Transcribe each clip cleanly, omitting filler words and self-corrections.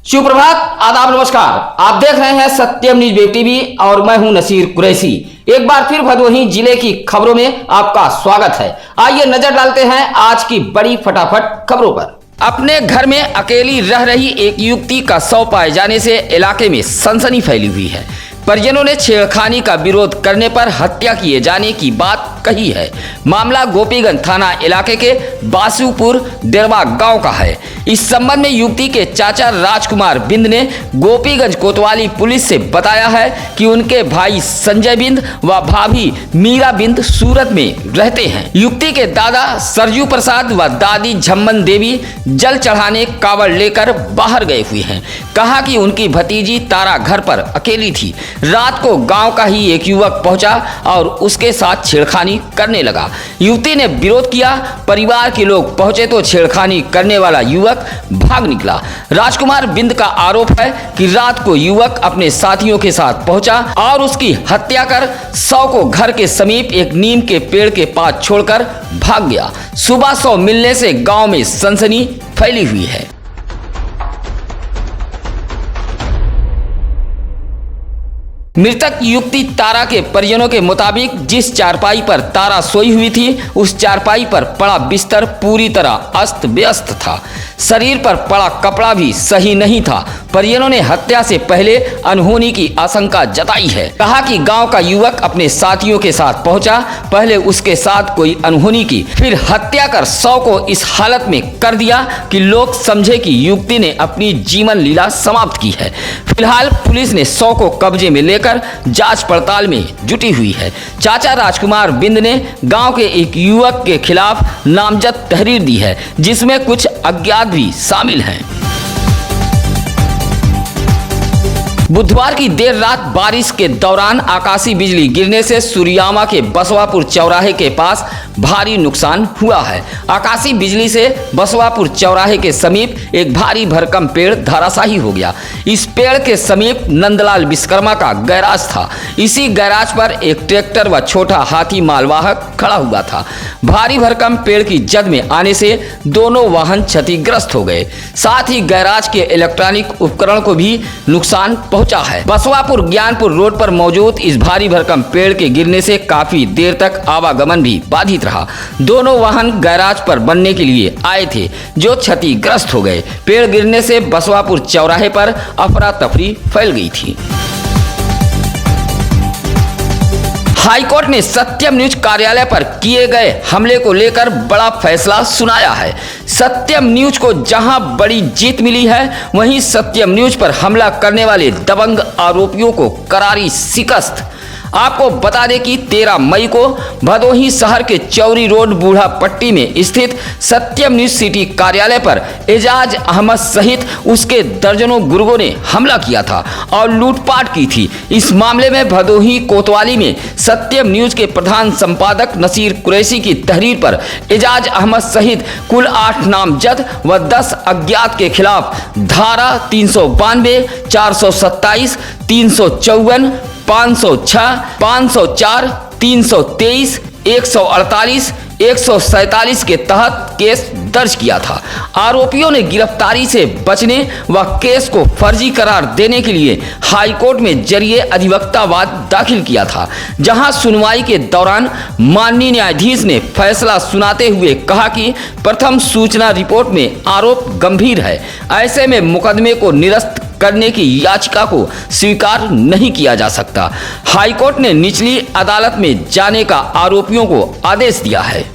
सुप्रभात, आदाब, नमस्कार। आप देख रहे हैं सत्यम न्यूज वेब टीवी और मैं हूं नसीर कुरैशी। एक बार फिर भदोही जिले की खबरों में आपका स्वागत है। आइए नजर डालते हैं आज की बड़ी फटाफट खबरों पर। अपने घर में अकेली रह रही एक युवती का शव पाए जाने से इलाके में सनसनी फैली हुई है। परिजनों ने छेड़खानी का विरोध करने पर हत्या किए जाने की बात कही है। मामला गोपीगंज थाना इलाके के बासुपुर देरवा गांव का है। इस संबंध में युवती के चाचा राजकुमार बिंद ने गोपीगंज कोतवाली पुलिस से बताया है कि उनके भाई संजय बिंद व भाभी मीरा बिंद सूरत में रहते हैं। युवती के दादा सरजू प्रसाद व दादी झम्मन देवी जल चढ़ाने कावड़ लेकर बाहर गए हुए हैं। कहा कि उनकी भतीजी तारा घर पर अकेली थी। रात को गांव का ही एक युवक पहुंचा और उसके साथ छेड़खानी करने लगा। युवती ने विरोध किया। परिवार के लोग पहुंचे तो छेड़खानी करने वाला युवक भाग निकला। राजकुमार बिंद का आरोप है कि रात को युवक अपने साथियों के साथ पहुंचा और उसकी हत्या कर शव को घर के समीप एक नीम के पेड़ के पास छोड़कर भाग गया। सुबह शव मिलने से गांव में सनसनी फैली हुई है। मृतक युवती तारा के परिजनों के मुताबिक जिस चारपाई पर तारा सोई हुई थी उस चारपाई पर पड़ा बिस्तर पूरी तरह अस्त व्यस्त था। शरीर पर पड़ा कपड़ा भी सही नहीं था। परिजनों ने हत्या से पहले अनहोनी की आशंका जताई है। कहा कि गांव का युवक अपने साथियों के साथ पहुंचा, पहले उसके साथ कोई अनहोनी की, फिर हत्या कर शव को इस हालत में कर दिया कि लोग समझे कि युवती ने अपनी जीवन लीला समाप्त की है। फिलहाल पुलिस ने शव को कब्जे में लेकर जांच पड़ताल में जुटी हुई है। चाचा राजकुमार बिंद ने गांव के एक युवक के खिलाफ नामजद तहरीर दी है, जिसमें कुछ अज्ञात भी शामिल हैं। बुधवार की देर रात बारिश के दौरान आकाशीय बिजली गिरने से सूर्यामा के बसवापुर चौराहे के पास भारी नुकसान हुआ है। आकाशीय बिजली से बसवापुर चौराहे के समीप एक भारी भरकम पेड़ धराशायी हो गया। इस पेड़ के समीप नंदलाल विश्वकर्मा का गैराज था। इसी गैराज पर एक ट्रैक्टर व छोटा हाथी मालवाहक खड़ा हुआ था। भारी भरकम पेड़ की जद में आने से दोनों वाहन क्षतिग्रस्त हो गए। साथ ही गैराज के इलेक्ट्रॉनिक उपकरण को भी नुकसान पहुंचा है। बसवापुर ज्ञानपुर रोड पर मौजूद इस भारी भरकम पेड़ के गिरने से काफी देर तक आवागमन भी बाधित रहा। दोनों वाहन गैराज पर बनने के लिए आए थे, जो क्षतिग्रस्त हो गए। पेड़ गिरने से बसवापुर चौराहे पर अफरा तफरी फैल गई थी। हाईकोर्ट ने सत्यम न्यूज कार्यालय पर किए गए हमले को लेकर बड़ा फैसला सुनाया है। सत्यम न्यूज को जहां बड़ी जीत मिली है, वहीं सत्यम न्यूज पर हमला करने वाले दबंग आरोपियों को करारी शिकस्त। आपको बता दें कि 13 मई को भदोही शहर के चौरी रोड बूढ़ा पट्टी में स्थित सत्यम न्यूज सिटी कार्यालय पर एजाज अहमद सहित उसके दर्जनों गुर्गों ने हमला किया था और लूटपाट की थी। इस मामले में भदोही कोतवाली में सत्यम न्यूज के प्रधान संपादक नसीर कुरैशी की तहरीर पर एजाज अहमद सहित कुल 8 नामजद व 10 अज्ञात के खिलाफ धारा 392, 427, 354, 506, 504, 323, 148, 147 के तहत केस दर्ज किया था। आरोपियों ने गिरफ्तारी से बचने व केस को फर्जी करार देने के लिए हाईकोर्ट में जरिए अधिवक्ता वाद दाखिल किया था, जहां सुनवाई के दौरान माननीय न्यायाधीश ने फैसला सुनाते हुए कहा कि प्रथम सूचना रिपोर्ट में आरोप गंभीर है। ऐसे में मुकदमे को निरस्त करने की याचिका को स्वीकार नहीं किया जा सकता। हाईकोर्ट ने निचली अदालत में जाने का आरोपियों को आदेश दिया है।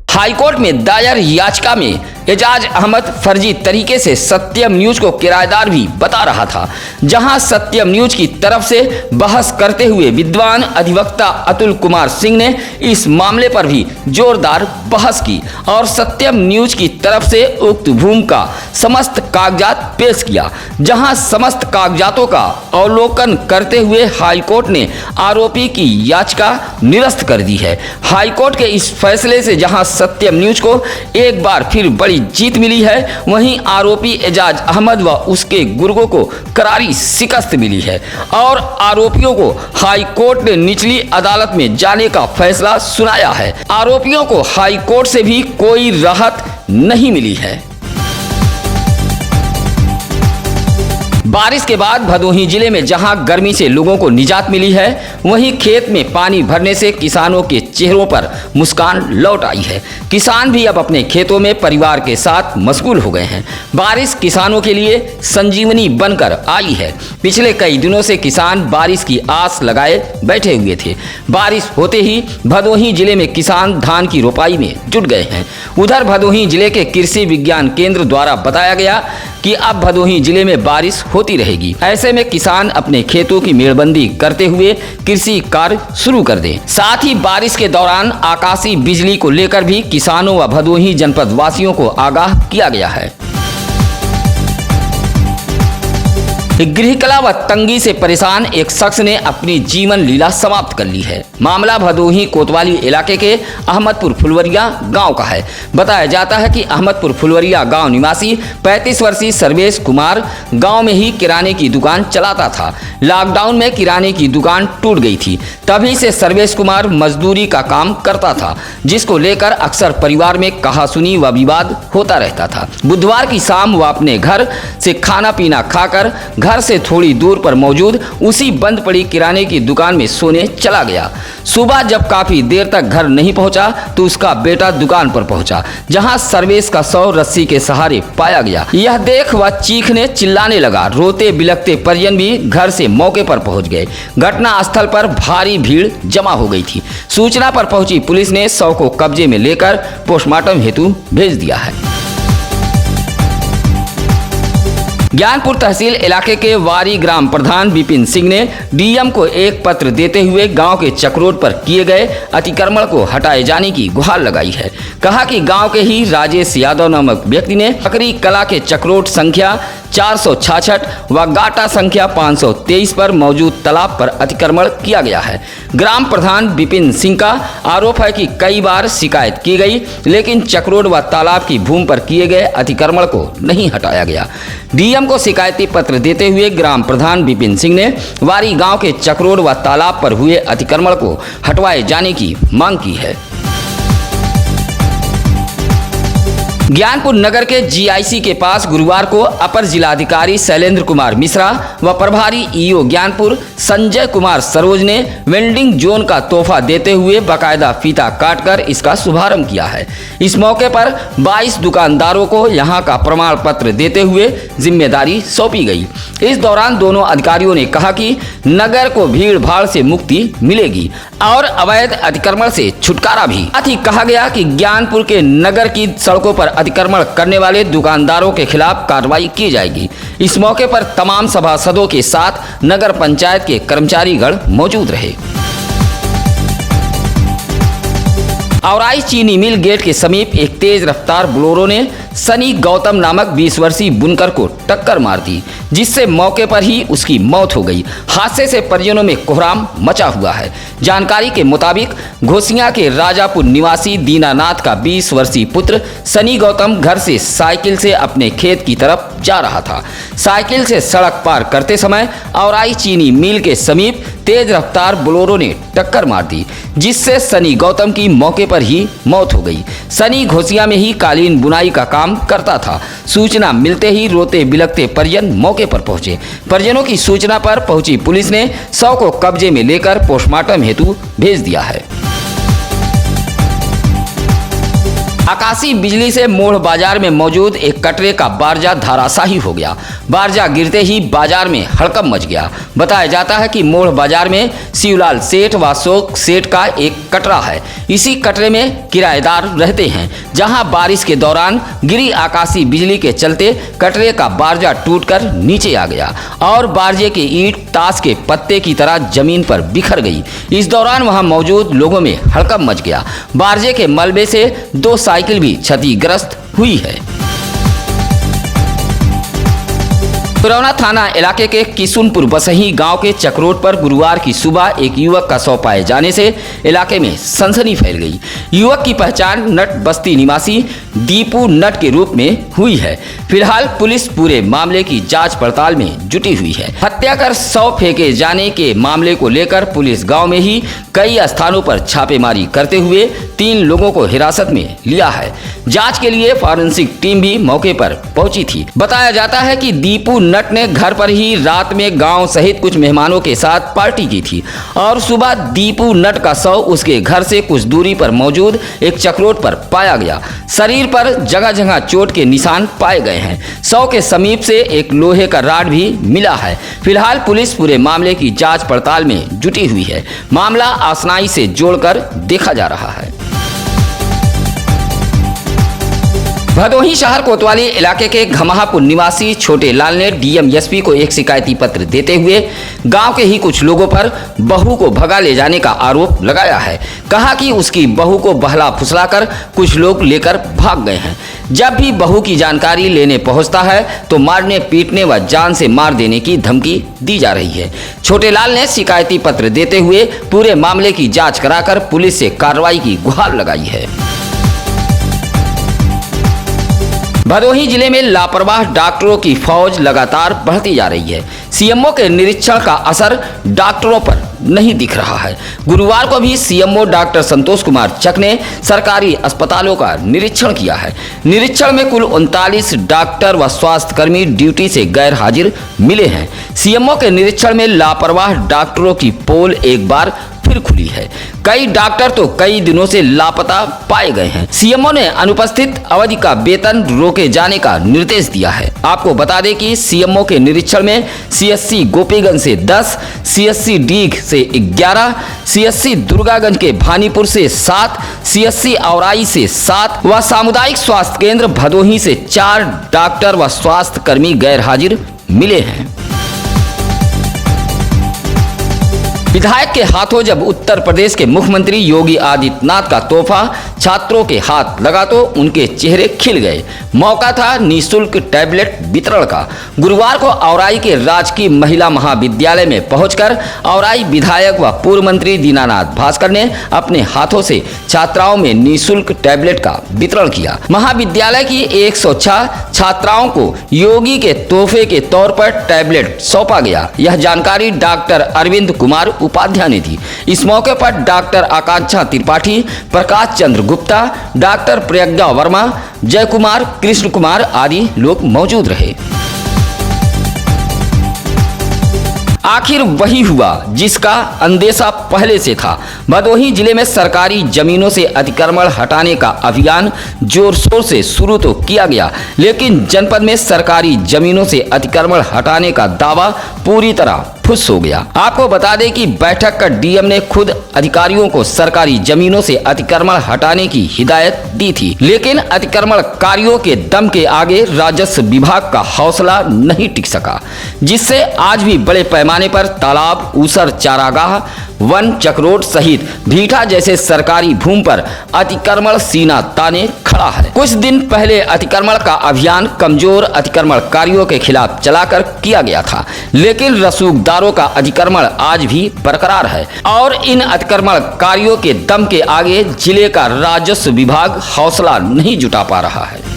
हाईकोर्ट में दायर याचिका में एजाज अहमद फर्जी तरीके से सत्यम न्यूज को किराएदार भी बता रहा था, जहां सत्यम न्यूज की तरफ से बहस करते हुए विद्वान अधिवक्ता अतुल कुमार सिंह ने इस मामले पर भी जोरदार बहस की और सत्यम न्यूज की तरफ से उक्त भूमिका समस्त कागजात पेश किया, जहां समस्त कागजातों का अवलोकन करते हुए हाईकोर्ट ने आरोपी की याचिका निरस्त कर दी है। हाईकोर्ट के इस फैसले से जहां सत्यम न्यूज को एक बार फिर बड़ी जीत मिली है, वहीं आरोपी एजाज अहमद व उसके गुर्गों को करारी शिकस्त मिली है और आरोपियों को हाईकोर्ट ने निचली अदालत में जाने का फैसला सुनाया है। आरोपियों को हाईकोर्ट से भी कोई राहत नहीं मिली है। बारिश के बाद भदोही जिले में जहां गर्मी से लोगों को निजात मिली है, वहीं खेत में पानी भरने से किसानों के चेहरों पर मुस्कान लौट आई है। किसान भी अब अपने खेतों में परिवार के साथ मशगूल हो गए हैं। बारिश किसानों के लिए संजीवनी बनकर आई है। पिछले कई दिनों से किसान बारिश की आस लगाए बैठे हुए थे। बारिश होते ही भदोही जिले में किसान धान की रोपाई में जुट गए हैं। उधर भदोही जिले के कृषि विज्ञान केंद्र द्वारा बताया गया कि अब भदोही जिले में बारिश होती रहेगी। ऐसे में किसान अपने खेतों की मेड़बंदी करते हुए कृषि कार्य शुरू कर दें। साथ ही बारिश के दौरान आकाशीय बिजली को लेकर भी किसानों व भदोही जनपद वासियों को आगाह किया गया है। गृहकला व तंगी से परेशान एक शख्स ने अपनी जीवन लीला समाप्त कर ली है। मामला भदोही कोतवाली इलाके के अहमदपुर फुलवरिया गांव का है। बताया जाता है कि अहमदपुर फुलवरिया गांव निवासी 35 वर्षीय सर्वेश कुमार गांव में ही किराने की दुकान चलाता था। लॉकडाउन में किराने की दुकान टूट गई थी। तभी से सर्वेश कुमार मजदूरी का काम करता था, जिसको लेकर अक्सर परिवार में कहासुनी व विवाद होता रहता था। बुधवार की शाम वह अपने घर से खाना पीना खाकर घर से थोड़ी दूर पर मौजूद उसी बंद पड़ी किराने की दुकान में सोने चला गया। सुबह जब काफी देर तक घर नहीं पहुंचा तो उसका बेटा दुकान पर पहुंचा, जहां सर्वेश का शव रस्सी के सहारे पाया गया। यह देख वह चीखने चिल्लाने लगा। रोते बिलखते परिजन भी घर से मौके पर पहुंच गए। घटना स्थल पर भारी भीड़ जमा हो गई थी। सूचना पर पहुंची पुलिस ने शव को कब्जे में लेकर पोस्टमार्टम हेतु भेज दिया है। ज्ञानपुर तहसील इलाके के वारी ग्राम प्रधान विपिन सिंह ने डीएम को एक पत्र देते हुए गांव के चक्रोड पर किए गए अतिक्रमण को हटाए जाने की गुहार लगाई है। कहा कि गांव के ही राजेश यादव नामक व्यक्ति ने पकड़ी कला के चक्रोड संख्या 466 व गाटा संख्या 523 पर मौजूद तालाब पर अतिक्रमण किया गया है। ग्राम प्रधान विपिन सिंह का आरोप है कि कई बार शिकायत की गई, लेकिन चक्रोड व तालाब की भूमि पर किए गए अतिक्रमण को नहीं हटाया गया। डीएम को शिकायती पत्र देते हुए ग्राम प्रधान विपिन सिंह ने वारी गांव के चक्रोड व तालाब पर हुए अतिक्रमण को हटवाए जाने की मांग की है। ज्ञानपुर नगर के जीआईसी के पास गुरुवार को अपर जिलाधिकारी शैलेंद्र कुमार मिश्रा व प्रभारी ईओ ज्ञानपुर संजय कुमार सरोज ने वेल्डिंग जोन का तोहफा देते हुए बाकायदा फीता काटकर इसका शुभारंभ किया है। इस मौके पर 22 दुकानदारों को यहां का प्रमाण पत्र देते हुए जिम्मेदारी सौंपी गई। इस दौरान दोनों अधिकारियों ने कहा कि नगर को भीड़ भाड़ से मुक्ति मिलेगी और अवैध अतिक्रमण से छुटकारा भी। साथ ही कहा गया कि ज्ञानपुर के नगर की सड़कों पर अतिक्रमण करने वाले दुकानदारों के खिलाफ कार्रवाई की जाएगी। इस मौके पर तमाम सभासदों के साथ नगर पंचायत के कर्मचारीगण मौजूद रहे। औराई चीनी मिल गेट के समीप एक तेज रफ्तार बोलेरो ने सनी गौतम नामक 20 वर्षीय बुनकर को टक्कर मार दी, जिससे मौके पर ही उसकी मौत हो गई। हादसे से परिजनों में कोहराम मचा हुआ है। जानकारी के मुताबिक घोसिया के राजापुर निवासी दीनानाथ का 20 वर्षीय पुत्र सनी गौतम घर से साइकिल से अपने खेत की तरफ जा रहा था। साइकिल से सड़क पार करते समय औराई चीनी मिल के समीप तेज रफ्तार बोलेरो ने टक्कर मार दी, जिससे सनी गौतम की मौके पर ही मौत हो गई। सनी घोसिया में ही कालीन बुनाई का काम करता था। सूचना मिलते ही रोते बिलखते परिजन मौके पर पहुंचे। परिजनों की सूचना पर पहुंची पुलिस ने शव को कब्जे में लेकर पोस्टमार्टम हेतु भेज दिया है। आकाशीय बिजली से मोड़ बाजार में मौजूद एक कटरे का बारजा धराशायी हो गया। बारजा गिरते ही बाजार में हड़कंप मच गया। बताया जाता है कि मोड़ बाजार में शिवलाल सेठ व अशोक सेठ का एक कटरा है। इसी कटरे में किराएदार रहते हैं, जहां बारिश के दौरान गिरी आकाशीय बिजली के चलते कटरे का बारजा टूटकर नीचे आ गया और बारजे के ईंट ताश के पत्ते की तरह जमीन पर बिखर गई। इस दौरान वहां मौजूद लोगों में हड़कंप मच गया। बारजे के मलबे से 2 साइकिल भी क्षतिग्रस्त हुई है। पुरौना थाना इलाके के किशुनपुर बसही गांव के चकरोट पर गुरुवार की सुबह एक युवक का शव पाए जाने से इलाके में सनसनी फैल गई। युवक की पहचान नट बस्ती निवासी दीपू नट के रूप में हुई है। फिलहाल पुलिस पूरे मामले की जांच पड़ताल में जुटी हुई है। हत्या कर शव फेंके जाने के मामले को लेकर पुलिस गाँव में ही कई स्थानों पर छापेमारी करते हुए 3 लोगों को हिरासत में लिया है। जांच के लिए फॉरेंसिक टीम भी मौके पर पहुंची थी। बताया जाता है कि दीपू नट ने घर पर ही रात में गांव सहित कुछ मेहमानों के साथ पार्टी की थी और सुबह दीपू नट का शव उसके घर से कुछ दूरी पर मौजूद एक चकरोट पर पाया गया। शरीर पर जगह जगह चोट के निशान पाए गए हैं। शव के समीप से एक लोहे का राड भी मिला है। फिलहाल पुलिस पूरे मामले की जांच पड़ताल में जुटी हुई है। मामला आसनाई से जोड़कर देखा जा रहा है। भदोही शहर कोतवाली इलाके के घमाहापुर निवासी छोटे लाल ने डीएम एसपी को एक शिकायती पत्र देते हुए गांव के ही कुछ लोगों पर बहू को भगा ले जाने का आरोप लगाया है। कहा कि उसकी बहू को बहला फुसलाकर कुछ लोग लेकर भाग गए हैं। जब भी बहू की जानकारी लेने पहुंचता है तो मारने पीटने व जान से मार देने की धमकी दी जा रही है। छोटे लाल ने शिकायती पत्र देते हुए पूरे मामले की जाँच कराकर पुलिस से कार्रवाई की गुहार लगाई है। भदोही जिले में लापरवाह डॉक्टरों की फौज लगातार बढ़ती जा रही है। सीएमओ के निरीक्षण का असर डॉक्टरों पर नहीं दिख रहा है। गुरुवार को भी सीएमओ डॉक्टर संतोष कुमार चक ने सरकारी अस्पतालों का निरीक्षण किया है। निरीक्षण में कुल 39 डॉक्टर व स्वास्थ्य कर्मी ड्यूटी से गैर हाजिर मिले हैं। सीएमओ के निरीक्षण में लापरवाह डॉक्टरों की पोल एक बार फिर खुली है। कई डॉक्टर तो कई दिनों से लापता पाए गए हैं। सीएमओ ने अनुपस्थित अवधि का वेतन रोके जाने का निर्देश दिया है। आपको बता दें कि सीएमओ के निरीक्षण में सीएससी गोपीगंज से 10, सीएससी डीग से 11, सीएससी दुर्गागंज के भानीपुर से 7, सीएससी औराई से 7 व सामुदायिक स्वास्थ्य केंद्र भदोही से 4 डॉक्टर व स्वास्थ्य कर्मी गैर हाजिर मिले हैं। विधायक के हाथों जब उत्तर प्रदेश के मुख्यमंत्री योगी आदित्यनाथ का तोहफा छात्रों के हाथ लगा तो उनके चेहरे खिल गए। मौका था निःशुल्क टैबलेट वितरण का। गुरुवार को औराई के राजकीय महिला महाविद्यालय में पहुंचकर औराई विधायक व पूर्व मंत्री दीनानाथ भास्कर ने अपने हाथों से छात्राओं में निःशुल्क टैबलेट का वितरण किया। महाविद्यालय की 106 छात्राओं को योगी के तोहफे के तौर पर टैबलेट सौंपा गया। यह जानकारी डॉक्टर अरविंद कुमार उपाध्याय ने दी। इस मौके पर डॉक्टर आकांक्षा त्रिपाठी, प्रकाश चंद्र गुप्ता, डॉक्टर प्रज्ञा वर्मा, जय कुमार, कृष्ण कुमार आदि लोग मौजूद रहे। आखिर वही हुआ जिसका अंदेशा पहले से था। भदोही जिले में सरकारी जमीनों से अतिक्रमण हटाने का अभियान जोर शोर से शुरू तो किया गया, लेकिन जनपद में सरकारी जमीनों से अतिक्रमण हटाने का दावा पूरी तरह फुस हो गया। आपको बता दें कि बैठक कर डीएम ने खुद अधिकारियों को सरकारी जमीनों से अतिक्रमण हटाने की हिदायत दी थी, लेकिन अतिक्रमणकारियों के दम के आगे राजस्व विभाग का हौसला नहीं टिक सका, जिससे आज भी बड़े पैमाने पर तालाब, ऊसर चारागाह, वन, चकरोट सहित भीठा जैसे सरकारी भूमि पर अतिक्रमण सीना ताने खड़ा है। कुछ दिन पहले अतिक्रमण का अभियान कमजोर अतिक्रमणकारियों के खिलाफ चलाकर किया गया था, लेकिन रसूखदारों का अतिक्रमण आज भी बरकरार है और इन अतिक्रमणकारियों के दम के आगे जिले का राजस्व विभाग हौसला नहीं जुटा पा रहा है।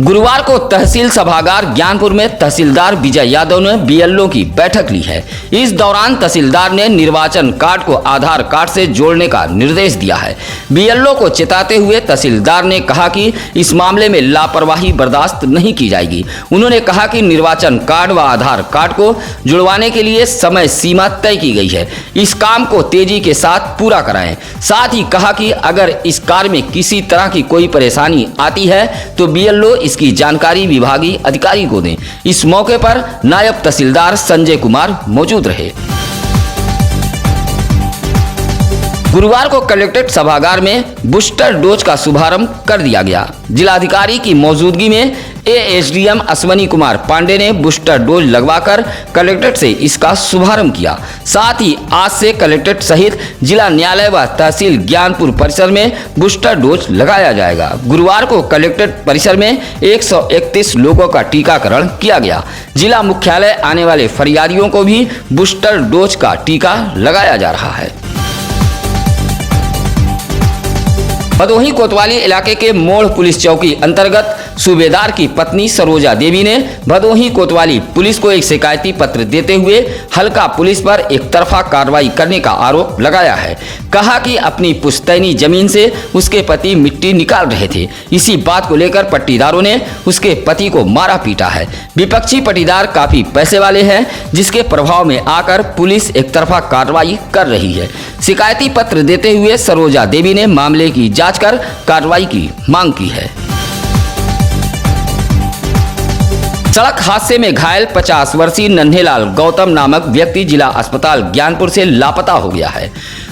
गुरुवार को तहसील सभागार ज्ञानपुर में तहसीलदार विजय यादव ने बीएलओ की बैठक ली है। इस दौरान तहसीलदार ने निर्वाचन कार्ड को आधार कार्ड से जोड़ने का निर्देश दिया है। बीएलओ को चेताते हुए तहसीलदार ने कहा कि इस मामले में लापरवाही बर्दाश्त नहीं की जाएगी। उन्होंने कहा कि निर्वाचन कार्ड व आधार कार्ड को जुड़वाने के लिए समय सीमा तय की गई है। इस काम को तेजी के साथ पूरा कराएं। साथ ही कहा कि अगर इस कार्य में किसी तरह की कोई परेशानी आती है तो बीएलओ इसकी जानकारी विभागीय अधिकारी को दें। इस मौके पर नायब तहसीलदार संजय कुमार मौजूद रहे। गुरुवार को कलेक्ट्रेट सभागार में बूस्टर डोज का शुभारंभ कर दिया गया। जिलाधिकारी की मौजूदगी में एएसडीएम अश्वनी कुमार पांडे ने बूस्टर डोज लगवाकर कलेक्ट्रेट से इसका शुभारंभ किया। साथ ही आज से कलेक्ट्रेट सहित जिला न्यायालय व तहसील ज्ञानपुर परिसर में बूस्टर डोज लगाया जाएगा। गुरुवार को कलेक्ट्रेट परिसर में 131 लोगों का टीकाकरण किया गया। जिला मुख्यालय आने वाले फरियादियों को भी बूस्टर डोज का टीका लगाया जा रहा है। भदोही कोतवाली इलाके के मोड़ पुलिस चौकी अंतर्गत सूबेदार की पत्नी सरोजा देवी ने भदोही कोतवाली पुलिस को एक शिकायती पत्र देते हुए हल्का पुलिस पर एक तरफा कार्रवाई करने का आरोप लगाया है। कहा कि अपनी पुश्तैनी जमीन से उसके पति मिट्टी निकाल रहे थे। इसी बात को लेकर पट्टीदारों ने उसके पति को मारा पीटा है। विपक्षी पट्टीदार काफी पैसे वाले हैं, जिसके प्रभाव में आकर पुलिस एक तरफा कार्रवाई कर रही है। शिकायती पत्र देते हुए सरोजा देवी ने मामले की जांच कर कार्रवाई की मांग की है। सड़क हादसे में घायल 50 वर्षीय नन्हेलाल गौतम नामक व्यक्ति जिला अस्पताल ज्ञानपुर से लापता हो गया है।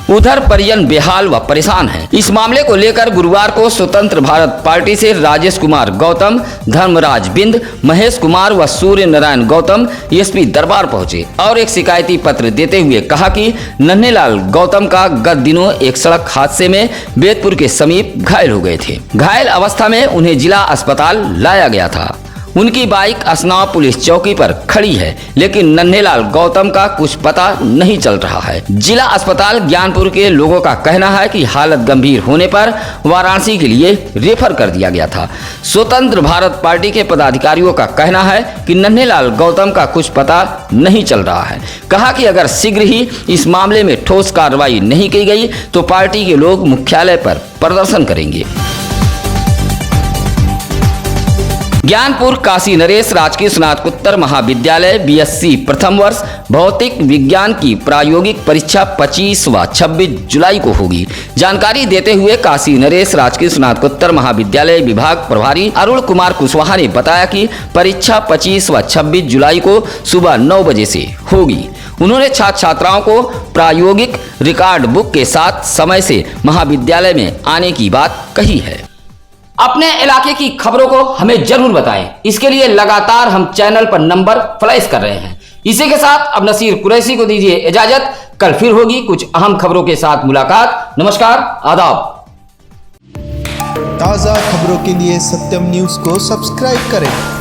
उधर परिजन बेहाल व परेशान हैं। इस मामले को लेकर गुरुवार को स्वतंत्र भारत पार्टी से राजेश कुमार गौतम, धर्मराज बिंद, महेश कुमार व सूर्य नारायण गौतम एसपी दरबार पहुंचे और एक शिकायती पत्र देते हुए कहा कि नन्हेलाल गौतम का गत दिनों एक सड़क हादसे में बेतपुर के समीप घायल हो गए थे। घायल अवस्था में उन्हें जिला अस्पताल लाया गया था। उनकी बाइक असनाव पुलिस चौकी पर खड़ी है, लेकिन नन्हेलाल गौतम का कुछ पता नहीं चल रहा है। जिला अस्पताल ज्ञानपुर के लोगों का कहना है कि हालत गंभीर होने पर वाराणसी के लिए रेफर कर दिया गया था। स्वतंत्र भारत पार्टी के पदाधिकारियों का कहना है कि नन्हेलाल गौतम का कुछ पता नहीं चल रहा है। कहा कि अगर शीघ्र ही इस मामले में ठोस कार्रवाई नहीं की गई तो पार्टी के लोग मुख्यालय पर प्रदर्शन करेंगे। ज्ञानपुर काशी नरेश राजकीय स्नातकोत्तर महाविद्यालय बीएससी प्रथम वर्ष भौतिक विज्ञान की प्रायोगिक परीक्षा 25 व 26 जुलाई को होगी। जानकारी देते हुए काशी नरेश राजकीय स्नातकोत्तर महाविद्यालय विभाग प्रभारी अरुण कुमार कुशवाहा ने बताया कि परीक्षा 25 व 26 जुलाई को सुबह 9 बजे से होगी। उन्होंने छात्र छात्राओं को प्रायोगिक रिकॉर्ड बुक के साथ समय से महाविद्यालय में आने की बात कही है। अपने इलाके की खबरों को हमें जरूर बताएं। इसके लिए लगातार हम चैनल पर नंबर फ्लैश कर रहे हैं। इसी के साथ अब नसीर कुरैशी को दीजिए इजाजत। कल फिर होगी कुछ अहम खबरों के साथ मुलाकात। नमस्कार, आदाब। ताज़ा खबरों के लिए सत्यम न्यूज़ को सब्सक्राइब करें।